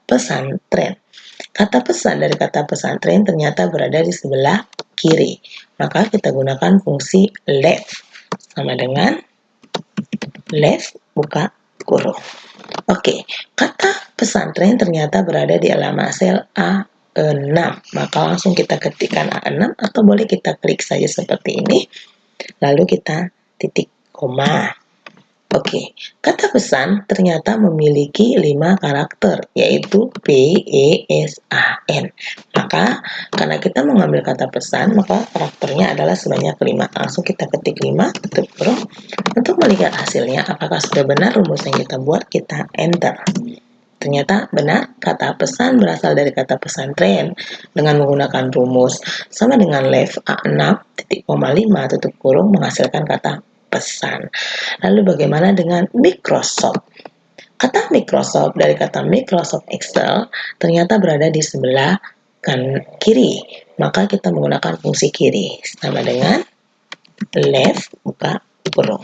pesantren. Kata pesan dari kata pesantren ternyata berada di sebelah kiri. Maka kita gunakan fungsi left. Sama dengan left buka kurung. Oke, kata pesantren ternyata berada di alamat sel A6. Maka langsung kita ketikkan A6 atau boleh kita klik saja seperti ini. Lalu kita titik koma. Oke, kata pesan ternyata memiliki 5 karakter, yaitu PESAN. Maka, karena kita mengambil kata pesan, maka karakternya adalah sebanyak 5. Langsung kita ketik 5, tutup kurung. Untuk melihat hasilnya, apakah sudah benar rumus yang kita buat, kita enter. Ternyata benar, kata pesan berasal dari kata pesantren dengan menggunakan rumus sama dengan left A6, titik koma 5, tutup kurung menghasilkan kata pesan. Lalu bagaimana dengan Microsoft? Kata Microsoft dari kata Microsoft Excel ternyata berada di sebelah kiri. Maka kita menggunakan fungsi kiri sama dengan left buka kurung.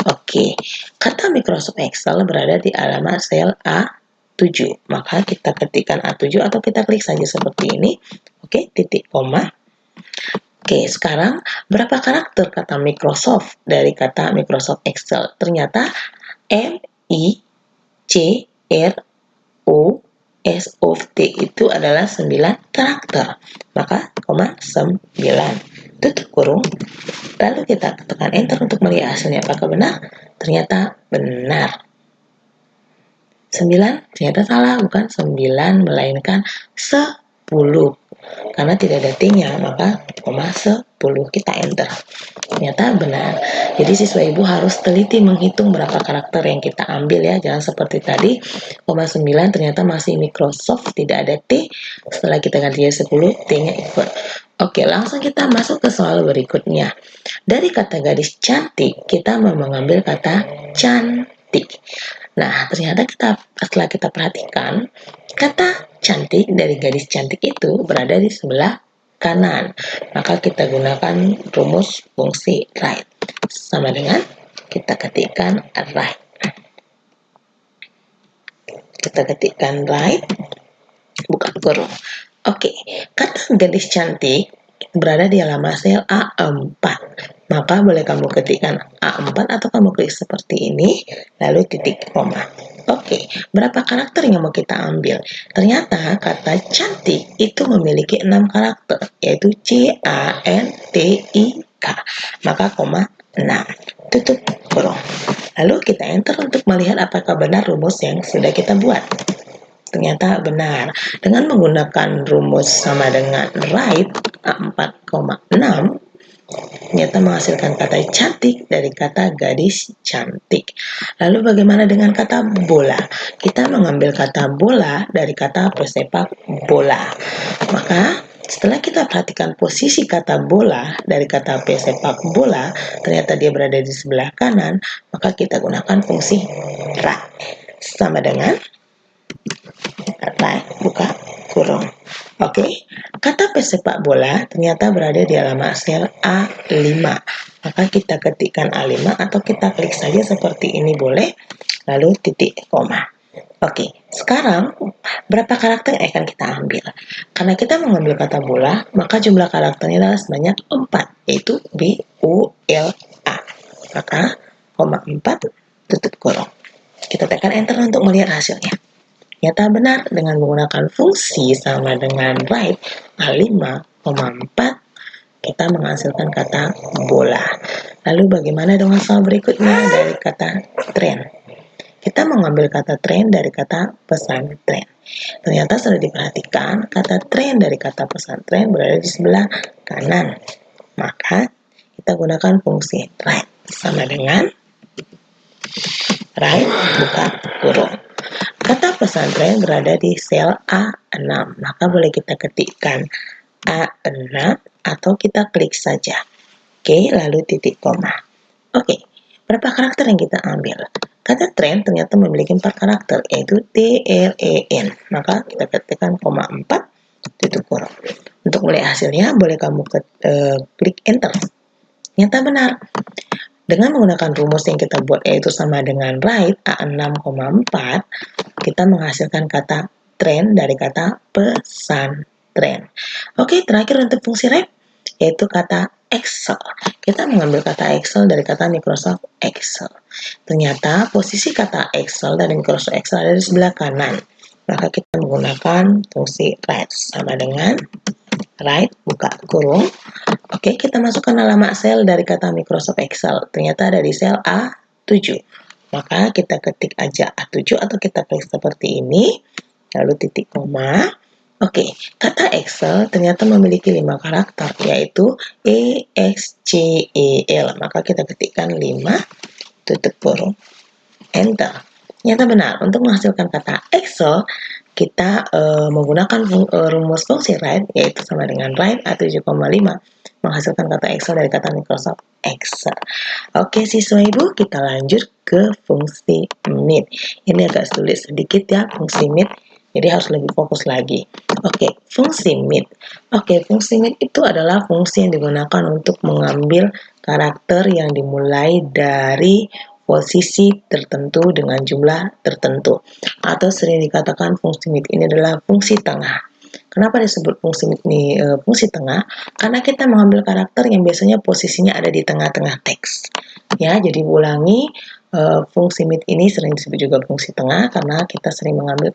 Oke, kata Microsoft Excel berada di alamat sel A7. Maka kita ketikkan A7 atau kita klik saja seperti ini. Oke, titik koma. Oke, sekarang berapa karakter kata Microsoft dari kata Microsoft Excel? Ternyata MICROSOFT itu adalah 9 karakter. Maka, 9. Tutup kurung. Lalu kita tekan enter untuk melihat hasilnya apakah benar. Ternyata benar. 9 ternyata salah, bukan 9 melainkan 10. Karena tidak ada T-nya, maka 10 kita enter. Ternyata benar. Jadi siswa ibu harus teliti menghitung berapa karakter yang kita ambil ya. Jangan seperti tadi, 9 ternyata masih Microsoft, tidak ada T. Setelah kita ganti 10, T-nya ikut. Oke, langsung kita masuk ke soal berikutnya. Dari kata gadis cantik, kita mau mengambil kata cantik. Nah, ternyata setelah kita perhatikan, kata cantik dari gadis cantik itu berada di sebelah kanan. Maka kita gunakan rumus fungsi right. Sama dengan kita ketikkan right. Kita ketikkan right, buka kurung. Oke, kata gadis cantik berada di alamat sel A4. Maka boleh kamu ketikkan A4 atau kamu klik seperti ini, lalu titik koma. Oke, berapa karakter yang mau kita ambil? Ternyata kata cantik itu memiliki 6 karakter, yaitu CANTIK. Maka koma 6. Tutup kurung. Lalu kita enter untuk melihat apakah benar rumus yang sudah kita buat. Ternyata benar. Dengan menggunakan rumus sama dengan right A4,6 ternyata menghasilkan kata cantik dari kata gadis cantik. Lalu bagaimana dengan kata bola? Kita mengambil kata bola dari kata pesepak bola. Maka setelah kita perhatikan posisi kata bola dari kata pesepak bola, ternyata dia berada di sebelah kanan, maka kita gunakan fungsi right. Sama dengan right, buka kurung. Oke, kata pesepak bola ternyata berada di alamat sel A5. Maka kita ketikkan A5 atau kita klik saja seperti ini boleh, lalu titik koma. Oke, sekarang berapa karakter yang akan kita ambil? Karena kita mengambil kata bola, maka jumlah karakternya adalah sebanyak 4, yaitu BULA. Maka, 4, tutup kurung. Kita tekan enter untuk melihat hasilnya. Ternyata benar, dengan menggunakan fungsi sama dengan right A5,4 kita menghasilkan kata bola. Lalu bagaimana dengan soal berikutnya dari kata tren? Kita mengambil kata tren dari kata pesantren. Ternyata sudah diperhatikan kata tren dari kata pesantren berada di sebelah kanan. Maka kita gunakan fungsi right sama dengan right buka kurung. Kata pesantren berada di sel A6, maka boleh kita ketikkan A6 atau kita klik saja. Oke, lalu titik koma. Oke, berapa karakter yang kita ambil? Kata tren ternyata memiliki 4 karakter, yaitu TREN. Maka kita ketikkan 4, titik kurung. Untuk melihat hasilnya, boleh kamu klik enter. Ternyata benar. Dengan menggunakan rumus yang kita buat yaitu sama dengan right A6,4, kita menghasilkan kata tren dari kata pesantren. Oke, terakhir untuk fungsi ref yaitu kata Excel. Kita mengambil kata Excel dari kata Microsoft Excel. Ternyata posisi kata Excel dari Microsoft Excel ada di sebelah kanan. Maka kita menggunakan fungsi right sama dengan right buka kurung. Oke, kita masukkan alamat sel dari kata Microsoft Excel. Ternyata ada di sel A7. Maka kita ketik aja A7 atau kita klik seperti ini, lalu titik koma. Oke, kata Excel ternyata memiliki 5 karakter, yaitu EXCEL. Maka kita ketikkan 5, tutup kurung, enter. Ternyata benar, untuk menghasilkan kata Excel, kita menggunakan rumus fungsi right, yaitu sama dengan right A7,5, menghasilkan kata Excel dari kata Microsoft Excel. Oke, siswa ibu, kita lanjut ke fungsi meet. Ini agak sulit sedikit ya, fungsi meet. Jadi harus lebih fokus lagi. Oke, fungsi meet. Oke, fungsi meet itu adalah fungsi yang digunakan untuk mengambil karakter yang dimulai dari posisi tertentu dengan jumlah tertentu. Atau sering dikatakan fungsi meet ini adalah fungsi tengah. Kenapa disebut fungsi meet ini fungsi tengah? Karena kita mengambil karakter yang biasanya posisinya ada di tengah-tengah teks. Ya, jadi ulangi, fungsi meet ini sering disebut juga fungsi tengah karena kita sering mengambil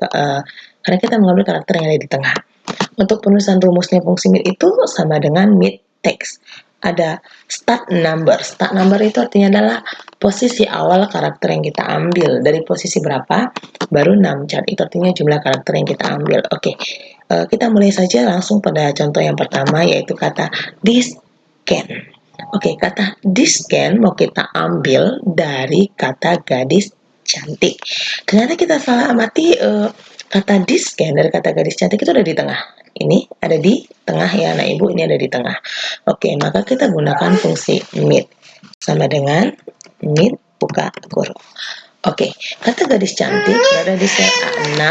karakter yang ada di tengah. Untuk penulisan rumusnya fungsi meet itu sama dengan meet text. Ada start number. Start number itu artinya adalah posisi awal karakter yang kita ambil. Dari posisi berapa, baru numchart. Itu artinya jumlah karakter yang kita ambil. Oke, kita mulai saja langsung pada contoh yang pertama, yaitu kata discan. Oke, kata discan mau kita ambil dari kata gadis cantik. Ternyata kita salah amati kata discan dari kata gadis cantik itu ada di tengah. Ini ada di tengah ya anak ibu, ini ada di tengah. Oke, maka kita gunakan fungsi meet. Sama dengan meet buka kurung. Oke, kata gadis cantik berada di sel A6,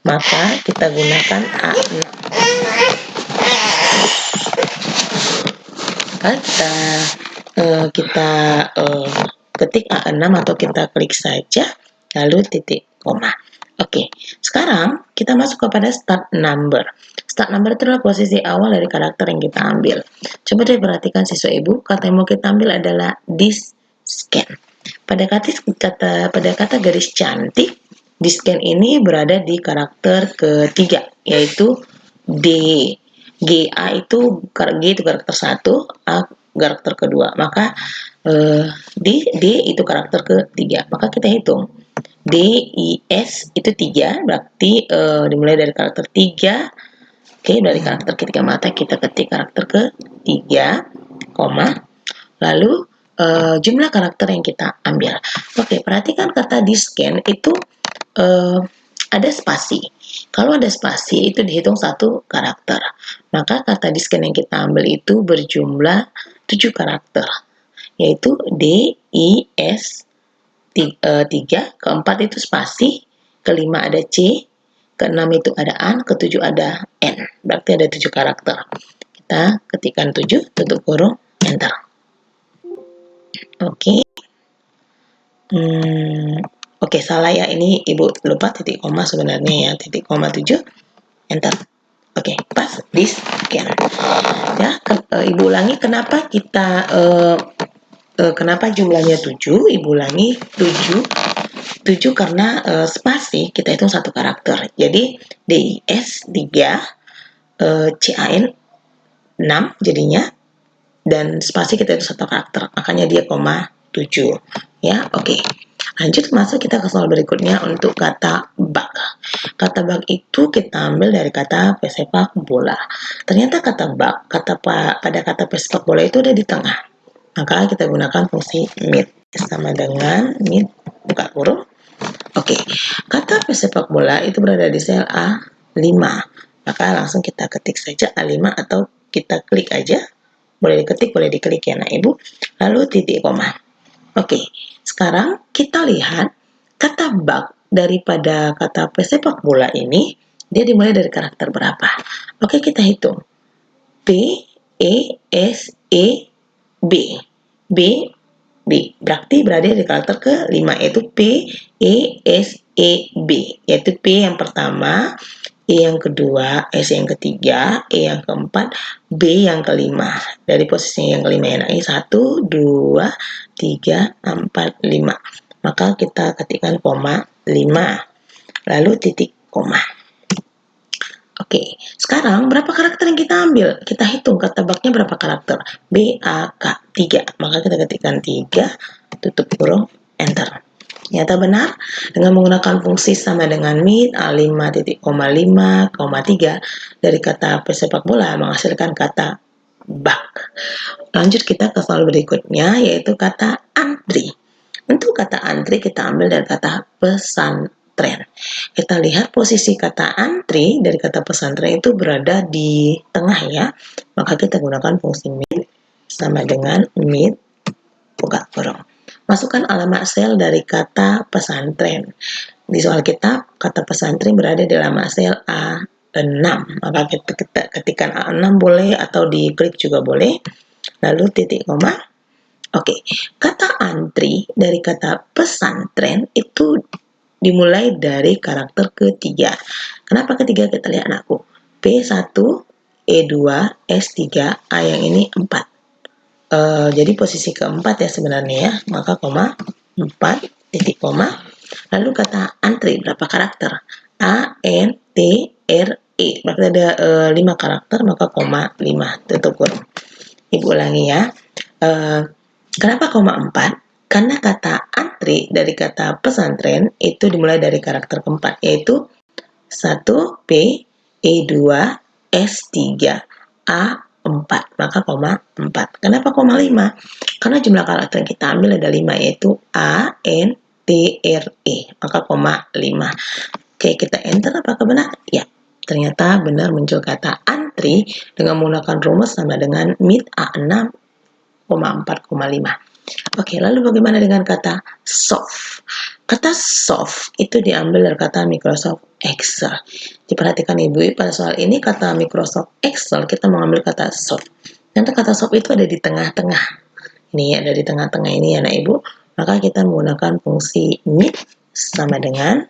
maka kita gunakan A6. Kata kita ketik A6 atau kita klik saja, lalu titik koma. Oke, sekarang kita masuk kepada start number. Start number itu adalah posisi awal dari karakter yang kita ambil. Coba deh perhatikan siswa ibu, kata yang mau kita ambil adalah discan. Pada kata gadis cantik, discan ini berada di karakter ketiga, yaitu D. GA itu G itu karakter 1, A karakter kedua. Maka D itu karakter ketiga. Maka kita hitung. D, I, S itu 3, berarti dimulai dari karakter 3. Oke, dari karakter ketiga mata kita ketik karakter ketiga, koma, lalu jumlah karakter yang kita ambil. Oke, perhatikan kata discan itu ada spasi. Kalau ada spasi itu dihitung satu karakter. Maka kata discan yang kita ambil itu berjumlah 7 karakter, yaitu D, I, S, 3, keempat itu spasi, kelima ada C, keenam itu ada an, ketujuh ada N. Berarti ada 7 karakter. Kita ketikkan 7, tutup kurung, enter. Oke. Oke, salah ya. Ini ibu lupa titik koma sebenarnya ya. Titik koma 7, enter. Oke, pas, discan. Ya, ibu ulangi kenapa kita kenapa jumlahnya 7? Ibu ulangi 7 karena spasi kita hitung satu karakter. Jadi DIS 3, CAN 6 jadinya, dan spasi kita hitung satu karakter. Makanya dia koma 7. Ya, oke. Lanjut masuk kita ke soal berikutnya untuk kata bug. Kata bug itu kita ambil dari kata pesepak bola. Ternyata kata bug, pada kata pesepak bola itu ada di tengah. Maka kita gunakan fungsi meet sama dengan meet buka kurung. Oke, kata pesepak bola itu berada di sel A5. Maka langsung kita ketik saja A5 atau kita klik aja. Boleh diketik, boleh diklik ya nak ibu. Lalu titik koma. Oke, sekarang kita lihat kata bug daripada kata pesepak bola ini, dia dimulai dari karakter berapa? Oke, kita hitung. P, E, S, E, B. B, B. Berarti berada di karakter ke-5, yaitu P, E, S, E, B, yaitu P yang pertama, E yang kedua, S yang ketiga, E yang keempat, B yang kelima. Dari posisi yang kelima ya, 1, 2, 3, 4, 5. Maka kita ketikkan koma 5, lalu titik koma. Oke, sekarang berapa karakter yang kita ambil? Kita hitung, ketebaknya berapa karakter? B, A, K, 3. Maka kita ketikkan 3, tutup kurung, enter. Ternyata benar, dengan menggunakan fungsi sama dengan meet, A5, titik koma 5, koma 3, dari kata pesepak bola menghasilkan kata bak. Lanjut kita ke soal berikutnya, yaitu kata antri. Untuk kata antri kita ambil dari kata pesantren. Kita lihat posisi kata antri dari kata pesantren itu berada di tengah ya. Maka kita gunakan fungsi meet sama dengan meet buka kurung. Masukkan alamat sel dari kata pesantren. Di soal kita kata pesantren berada di alamat sel A6. Maka kita ketikkan A6 boleh atau diklik juga boleh. Lalu titik koma. Oke, kata antri dari kata pesantren itu dimulai dari karakter ketiga. Kenapa ketiga? Kita lihat anakku. P1, E2, S3, A yang ini 4. Jadi posisi keempat ya sebenarnya ya. Maka koma 4, titik koma. Lalu kata antri berapa karakter? A, N, T, R, E. Berarti ada 5 karakter, maka koma 5, tutup kurung. Ibu ulangi ya. Kenapa koma 4? Karena kata antri dari kata pesantren itu dimulai dari karakter keempat, yaitu 1, P, E2, S3, A4. Maka koma 4. Kenapa koma 5? Karena jumlah karakter yang kita ambil ada 5, yaitu A, N, T, R, E. Maka koma 5. Oke, kita enter. Apakah benar? Ya. Ternyata benar muncul kata antri dengan menggunakan rumus sama dengan meet A6, 4,5. Oke, lalu bagaimana dengan kata soft? Kata soft itu diambil dari kata Microsoft Excel. Diperhatikan Ibu, pada soal ini kata Microsoft Excel kita mengambil kata soft. Nanti kata soft itu ada di tengah-tengah. Ini ada di tengah-tengah ini ya, Ibu. Maka kita menggunakan fungsi meet sama dengan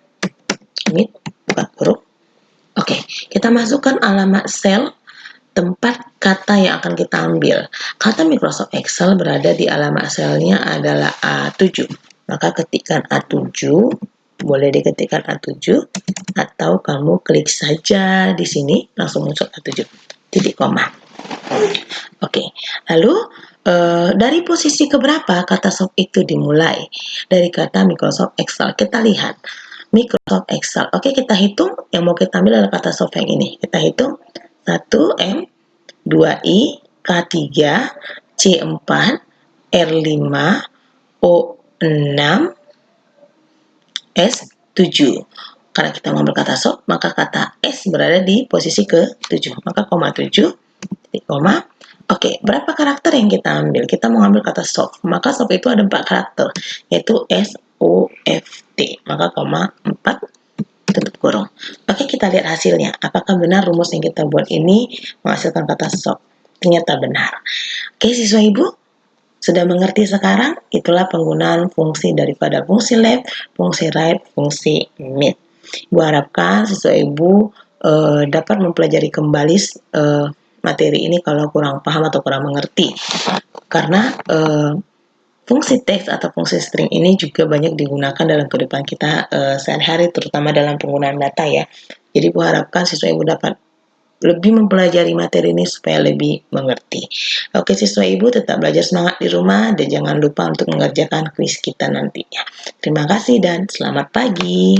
meet buka kurung. Oke, kita masukkan alamat sel tempat kata yang akan kita ambil. Kata Microsoft Excel berada di alamat selnya adalah A7. Maka ketikkan A7, boleh diketikkan A7, atau kamu klik saja di sini, langsung muncul A7, titik koma. Oke, lalu dari posisi keberapa kata soft itu dimulai? Dari kata Microsoft Excel. Kita lihat Microsoft Excel. Oke, kita hitung. Yang mau kita ambil adalah kata soft yang ini. Kita hitung 1M, 2I, K3, C4, R5, O6, S7. Karena kita mengambil kata soft, maka kata S berada di posisi ke-7. Maka koma 7, titik koma. Oke, berapa karakter yang kita ambil? Kita mau ambil kata soft. Maka soft itu ada 4 karakter, yaitu S, O, F, T. Maka koma 4, tutup kurung. Oke, kita lihat hasilnya. Apakah benar rumus yang kita buat ini menghasilkan kata soft? Ternyata benar. Oke, siswa Ibu, sudah mengerti sekarang? Itulah penggunaan fungsi daripada fungsi left, fungsi right, fungsi mid. Ibu harapkan siswa Ibu dapat mempelajari kembali materi ini kalau kurang paham atau kurang mengerti. Karena fungsi teks atau fungsi string ini juga banyak digunakan dalam kehidupan kita sehari-hari, terutama dalam penggunaan data ya. Jadi Ibu harapkan siswa Ibu dapat lebih mempelajari materi ini supaya lebih mengerti. Oke siswa Ibu, tetap belajar semangat di rumah dan jangan lupa untuk mengerjakan kuis kita nantinya. Terima kasih dan selamat pagi.